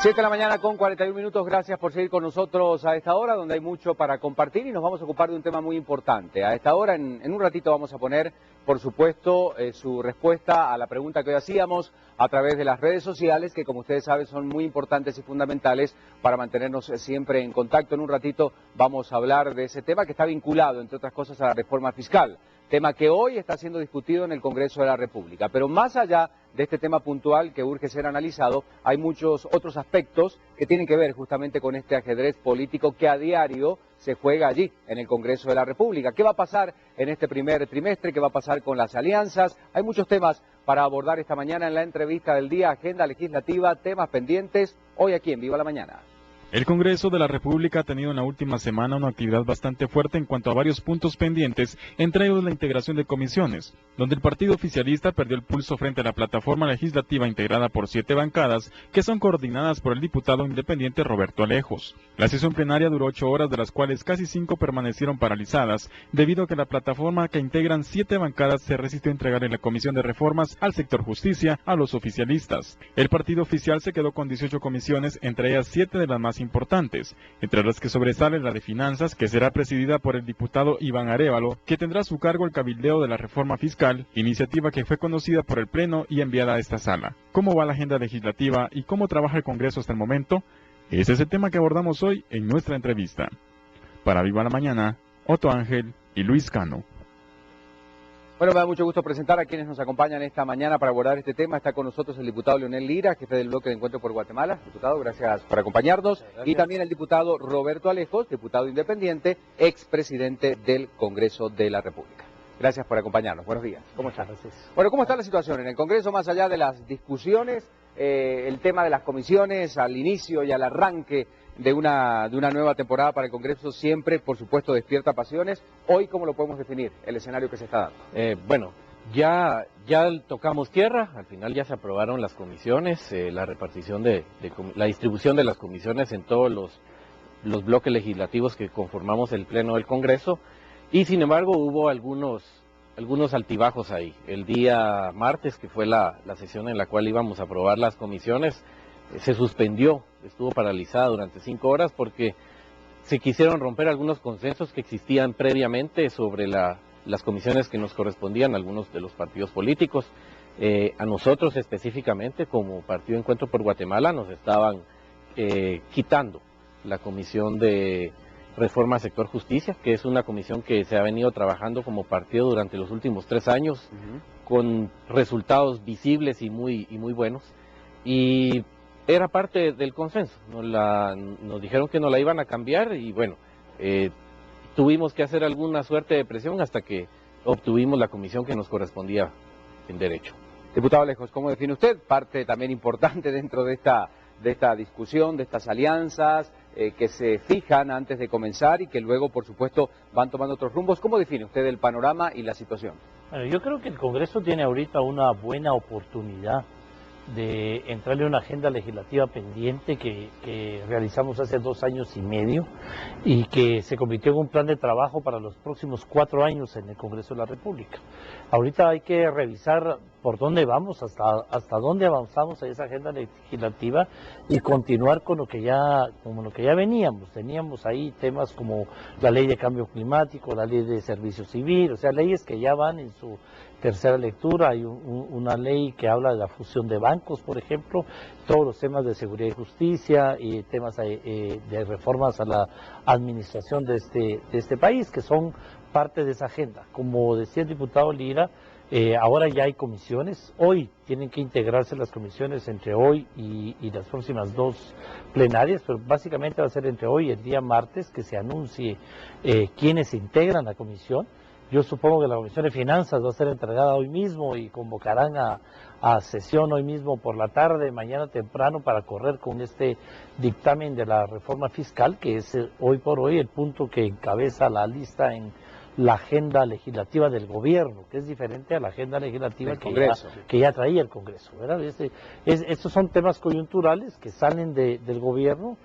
7 de la mañana con 41 minutos, gracias por seguir con nosotros a esta hora donde hay mucho para compartir y nos vamos a ocupar de un tema muy importante. A esta hora, en un ratito vamos a poner, por supuesto, su respuesta a la pregunta que hoy hacíamos a través de las redes sociales, que como ustedes saben son muy importantes y fundamentales para mantenernos siempre en contacto. En un ratito vamos a hablar de ese tema que está vinculado, entre otras cosas, a la reforma fiscal. Tema que hoy está siendo discutido en el Congreso de la República. Pero más allá de este tema puntual que urge ser analizado, hay muchos otros aspectos que tienen que ver justamente con este ajedrez político que a diario se juega allí, en el Congreso de la República. ¿Qué va a pasar en este primer trimestre? ¿Qué va a pasar con las alianzas? Hay muchos temas para abordar esta mañana en la entrevista del día, agenda legislativa, temas pendientes, hoy aquí en Viva la Mañana. El Congreso de la República ha tenido en la última semana una actividad bastante fuerte en cuanto a varios puntos pendientes, entre ellos la integración de comisiones, donde el partido oficialista perdió el pulso frente a la plataforma legislativa integrada por 7 bancadas, que son coordinadas por el diputado independiente Roberto Alejos. La sesión plenaria duró 8 horas, de las cuales casi 5 permanecieron paralizadas, debido a que la plataforma que integran 7 bancadas se resistió a entregarle la comisión de reformas al sector justicia a los oficialistas. El partido oficial se quedó con 18 comisiones, entre ellas 7 de las más importantes, entre las que sobresale la de Finanzas, que será presidida por el diputado Iván Arévalo, que tendrá a su cargo el cabildeo de la reforma fiscal, iniciativa que fue conocida por el Pleno y enviada a esta sala. ¿Cómo va la agenda legislativa y cómo trabaja el Congreso hasta el momento? Ese es el tema que abordamos hoy en nuestra entrevista. Para Viva la Mañana, Otto Ángel y Luis Cano. Bueno, me da mucho gusto presentar a quienes nos acompañan esta mañana para abordar este tema. Está con nosotros el diputado Leonel Lira, jefe del bloque de Encuentro por Guatemala. Diputado, gracias por acompañarnos. Gracias. Y también el diputado Roberto Alejos, diputado independiente, expresidente del Congreso de la República. Gracias por acompañarnos. Buenos días. ¿Cómo están? Bueno, ¿cómo está la situación en el Congreso, más allá de las discusiones, el tema de las comisiones al inicio y al arranque de una nueva temporada para el Congreso siempre, por supuesto, despierta pasiones? Hoy, ¿cómo lo podemos definir, el escenario que se está dando? Bueno, ya tocamos tierra, al final ya se aprobaron las comisiones, la repartición la distribución de las comisiones en todos los bloques legislativos que conformamos el Pleno del Congreso, y sin embargo hubo algunos altibajos ahí. El día martes, que fue la sesión en la cual íbamos a aprobar las comisiones, se suspendió, estuvo paralizada durante 5 horas porque se quisieron romper algunos consensos que existían previamente sobre las comisiones que nos correspondían a algunos de los partidos políticos. A nosotros específicamente, como Partido Encuentro por Guatemala, nos estaban quitando la comisión de Reforma Sector Justicia, que es una comisión que se ha venido trabajando como partido durante los últimos 3 años, con resultados visibles y muy buenos. Y era parte del consenso, nos dijeron que no la iban a cambiar y bueno, tuvimos que hacer alguna suerte de presión hasta que obtuvimos la comisión que nos correspondía en derecho. Diputado Alejos, ¿cómo define usted? Parte también importante dentro de esta discusión, de estas alianzas que se fijan antes de comenzar y que luego, por supuesto, van tomando otros rumbos. ¿Cómo define usted el panorama y la situación? Bueno, yo creo que el Congreso tiene ahorita una buena oportunidad de entrarle a una agenda legislativa pendiente que realizamos hace 2 años y medio y que se convirtió en un plan de trabajo para los próximos 4 años en el Congreso de la República. Ahorita hay que revisar por dónde vamos, hasta dónde avanzamos en esa agenda legislativa y continuar con lo que ya veníamos. Teníamos ahí temas como la ley de cambio climático, la ley de servicio civil, o sea, leyes que ya van en su tercera lectura. Hay una ley que habla de la fusión de bancos, por ejemplo, todos los temas de seguridad y justicia y temas de reformas a la administración de este país, que son parte de esa agenda. Como decía el diputado Lira, ahora ya hay comisiones, hoy tienen que integrarse las comisiones entre hoy y las próximas 2 plenarias, pero básicamente va a ser entre hoy y el día martes que se anuncie quiénes integran la comisión. Yo supongo que la Comisión de Finanzas va a ser entregada hoy mismo y convocarán a sesión hoy mismo por la tarde, mañana temprano, para correr con este dictamen de la reforma fiscal, que es hoy por hoy el punto que encabeza la lista en la agenda legislativa del gobierno, que es diferente a la agenda legislativa que ya traía el Congreso, ¿verdad? Estos son temas coyunturales que salen del gobierno,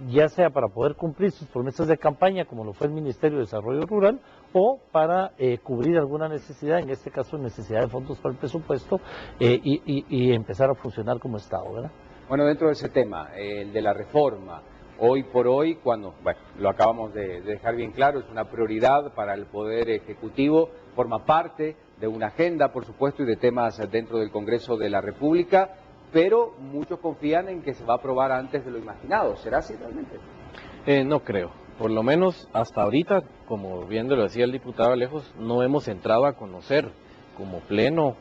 ya sea para poder cumplir sus promesas de campaña, como lo fue el Ministerio de Desarrollo Rural, o para cubrir alguna necesidad, en este caso necesidad de fondos para el presupuesto, y empezar a funcionar como Estado, ¿verdad? Bueno, dentro de ese tema, el de la reforma, hoy por hoy, cuando, bueno, lo acabamos de dejar bien claro, es una prioridad para el Poder Ejecutivo, forma parte de una agenda, por supuesto, y de temas dentro del Congreso de la República, pero muchos confían en que se va a aprobar antes de lo imaginado. ¿Será así realmente? No creo. Por lo menos hasta ahorita, como bien lo decía el diputado Alejos, no hemos entrado a conocer como pleno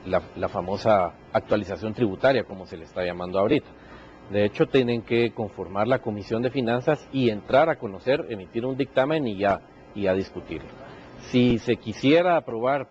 la famosa actualización tributaria, como se le está llamando ahorita. De hecho, tienen que conformar la Comisión de Finanzas y entrar a conocer, emitir un dictamen y a discutirlo. Si se quisiera aprobar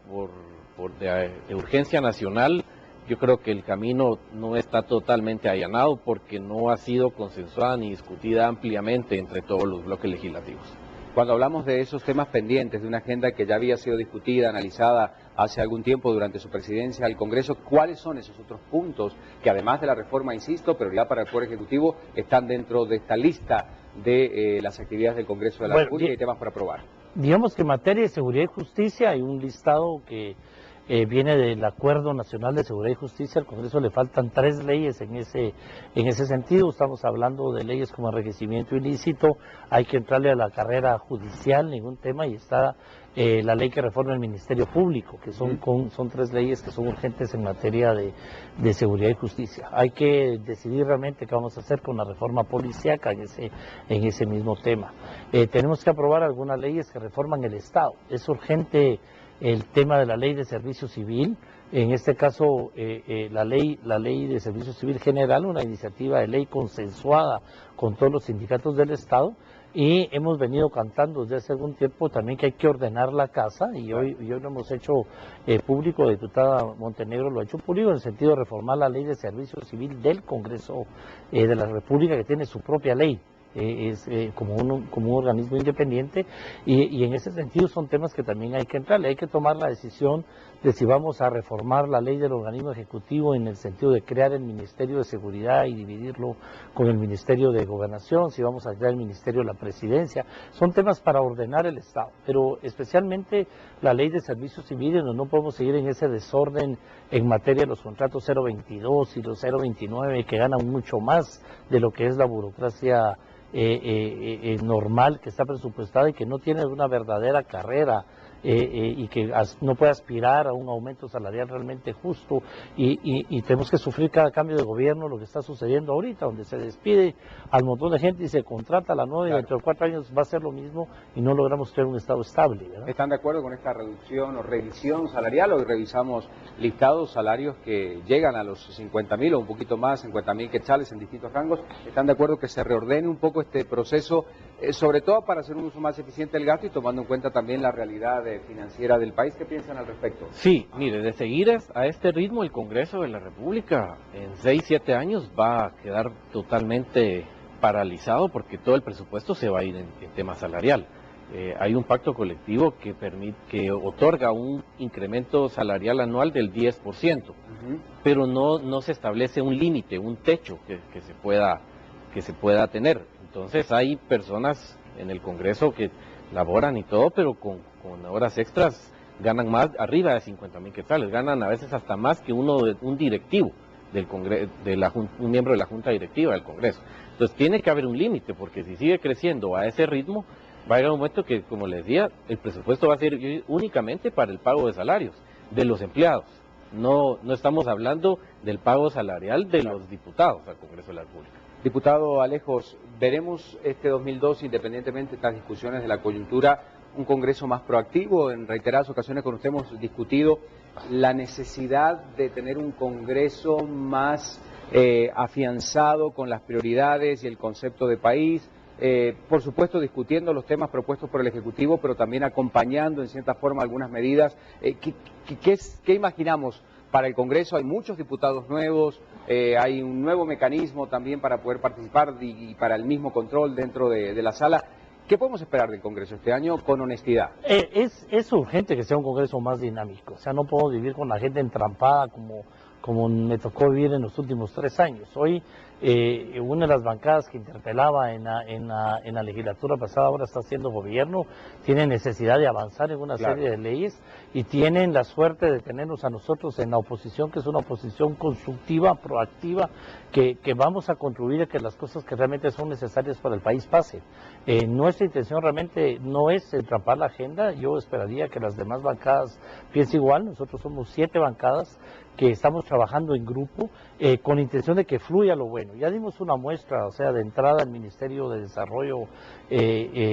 de urgencia nacional, yo creo que el camino no está totalmente allanado porque no ha sido consensuada ni discutida ampliamente entre todos los bloques legislativos. Cuando hablamos de esos temas pendientes, de una agenda que ya había sido discutida, analizada hace algún tiempo durante su presidencia al Congreso, ¿cuáles son esos otros puntos que, además de la reforma, insisto, prioridad para el Poder Ejecutivo, están dentro de esta lista de las actividades del Congreso de la República y temas por aprobar? Digamos que en materia de seguridad y justicia hay un listado que viene del Acuerdo Nacional de Seguridad y Justicia. Al Congreso le faltan 3 leyes en ese sentido. Estamos hablando de leyes como enriquecimiento ilícito, hay que entrarle a la carrera judicial, ningún tema, y está la ley que reforma el Ministerio Público, que son 3 leyes que son urgentes en materia de seguridad y justicia. Hay que decidir realmente qué vamos a hacer con la reforma policíaca en ese mismo tema. Tenemos que aprobar algunas leyes que reforman el Estado. Es urgente el tema de la ley de servicio civil, en este caso la ley de servicio civil general, una iniciativa de ley consensuada con todos los sindicatos del Estado, y hemos venido cantando desde hace algún tiempo también que hay que ordenar la casa, y hoy lo hemos hecho público, la diputada Montenegro lo ha hecho público, en el sentido de reformar la ley de servicio civil del Congreso de la República, que tiene su propia ley. Es como un organismo independiente, y en ese sentido son temas que también hay que entrarle. Hay que tomar la decisión de si vamos a reformar la ley del organismo ejecutivo en el sentido de crear el Ministerio de Seguridad y dividirlo con el Ministerio de Gobernación, si vamos a crear el Ministerio de la Presidencia. Son temas para ordenar el Estado, pero especialmente la ley de servicios civiles, no podemos seguir en ese desorden en materia de los contratos 022 y los 029, que ganan mucho más de lo que es la burocracia normal, que está presupuestada y que no tiene una verdadera carrera y que no puede aspirar a un aumento salarial realmente justo, y tenemos que sufrir cada cambio de gobierno, lo que está sucediendo ahorita, donde se despide al montón de gente y se contrata a la nueva, y dentro de 4 años va a ser lo mismo y no logramos tener un Estado estable, ¿verdad? ¿Están de acuerdo con esta reducción o revisión salarial? Hoy revisamos listados, salarios que llegan a los 50.000 o un poquito más, 50.000 quetzales en distintos rangos. ¿Están de acuerdo que se reordene un poco este proceso, sobre todo para hacer un uso más eficiente del gasto y tomando en cuenta también la realidad financiera del país? ¿Qué piensan al respecto? Sí, mire, de seguir a este ritmo el Congreso de la República en 6-7 años va a quedar totalmente paralizado, porque todo el presupuesto se va a ir en tema salarial. Hay un pacto colectivo que otorga un incremento salarial anual del 10%, pero no se establece un límite, un techo que se pueda tener. Entonces hay personas en el Congreso que laboran y todo, pero con horas extras ganan más, arriba de 50.000 quetzales, ganan a veces hasta más que un directivo del Congreso, un miembro de la Junta Directiva del Congreso. Entonces tiene que haber un límite, porque si sigue creciendo a ese ritmo, va a llegar un momento que, como les decía, el presupuesto va a ser únicamente para el pago de salarios de los empleados. No estamos hablando del pago salarial de los diputados al Congreso de la República. Diputado Alejos, veremos este 2012, independientemente de estas discusiones de la coyuntura, un Congreso más proactivo. En reiteradas ocasiones con usted hemos discutido la necesidad de tener un Congreso más afianzado con las prioridades y el concepto de país. Por supuesto discutiendo los temas propuestos por el Ejecutivo, pero también acompañando en cierta forma algunas medidas. ¿Qué imaginamos para el Congreso? Hay muchos diputados nuevos, hay un nuevo mecanismo también para poder participar y para el mismo control dentro de la sala. ¿Qué podemos esperar del Congreso este año con honestidad? Es urgente que sea un Congreso más dinámico, o sea, no podemos vivir con la gente entrampada como me tocó vivir en los últimos 3 años. Hoy una de las bancadas que interpelaba en la legislatura pasada ahora está haciendo gobierno, tiene necesidad de avanzar en una serie de leyes y tienen la suerte de tenernos a nosotros en la oposición, que es una oposición constructiva, proactiva, que vamos a contribuir a que las cosas que realmente son necesarias para el país pasen. Nuestra intención realmente no es entrampar la agenda, yo esperaría que las demás bancadas piensen igual, nosotros somos 7 bancadas que estamos trabajando en grupo con intención de que fluya lo bueno. Ya dimos una muestra, o sea, de entrada al Ministerio de Desarrollo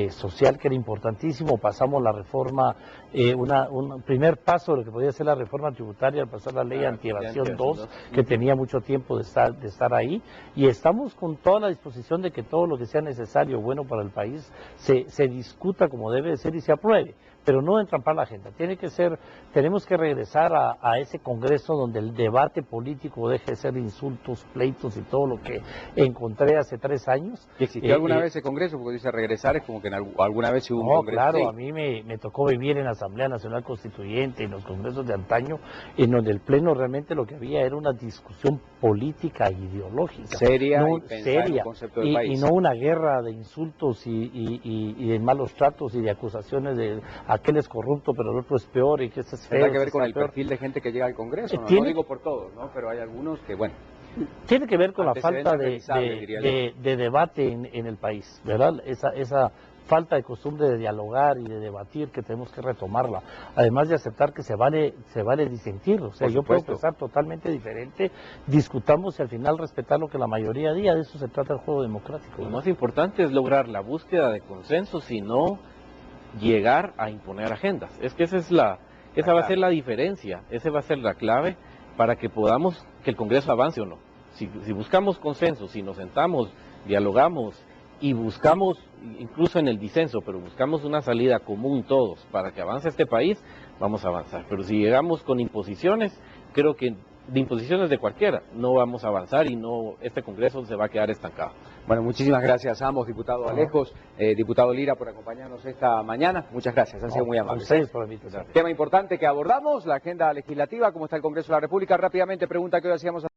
Social, que era importantísimo, pasamos la reforma, un primer paso de lo que podía ser la reforma tributaria al pasar la ley antievasión 2, que tenía mucho tiempo de estar ahí, y estamos con toda la disposición de que todo lo que sea necesario, bueno para el país, se discuta como debe de ser y se apruebe, pero no entrampar la agenda. Tenemos que regresar a ese Congreso donde el debate político deje de ser insultos, pleitos y todo lo que encontré hace 3 años. ¿Existió alguna vez ese Congreso? Porque dice regresar, es como que alguna vez hubo un Congreso. Claro, sí. A mí me tocó vivir en la Asamblea Nacional Constituyente, en los congresos de antaño, en donde el Pleno realmente lo que había era una discusión política e ideológica. Seria, no, y pensar seria, en el concepto del país. Y no una guerra de insultos y de malos tratos y de acusaciones de aquel es corrupto pero el otro es peor y que este es feo. ¿Tendrá que ver con el perfil de gente que llega al Congreso? No, no digo por todos, ¿no? Pero hay algunos que, bueno... Tiene que ver con la falta de debate en el país, ¿verdad? Esa falta de costumbre de dialogar y de debatir que tenemos que retomarla. Además de aceptar que se vale disentir. O sea, yo puedo pensar totalmente diferente, discutamos y al final respetar lo que la mayoría diga. De eso se trata el juego democrático. Lo más importante es lograr la búsqueda de consensos y no llegar a imponer agendas. Es que esa va a ser la diferencia, esa va a ser la clave para que podamos, que el Congreso avance o no. Si buscamos consensos, si nos sentamos, dialogamos y buscamos, incluso en el disenso, pero buscamos una salida común todos para que avance este país, vamos a avanzar. Pero si llegamos con imposiciones, creo que de imposiciones de cualquiera, no vamos a avanzar y este Congreso se va a quedar estancado. Bueno, muchísimas gracias a ambos, diputado Alejos, diputado Lira, por acompañarnos esta mañana. Muchas gracias, han sido muy amables. A ustedes por la invitación. Tema importante que abordamos, la agenda legislativa, cómo está el Congreso de la República. Rápidamente, pregunta que hoy hacíamos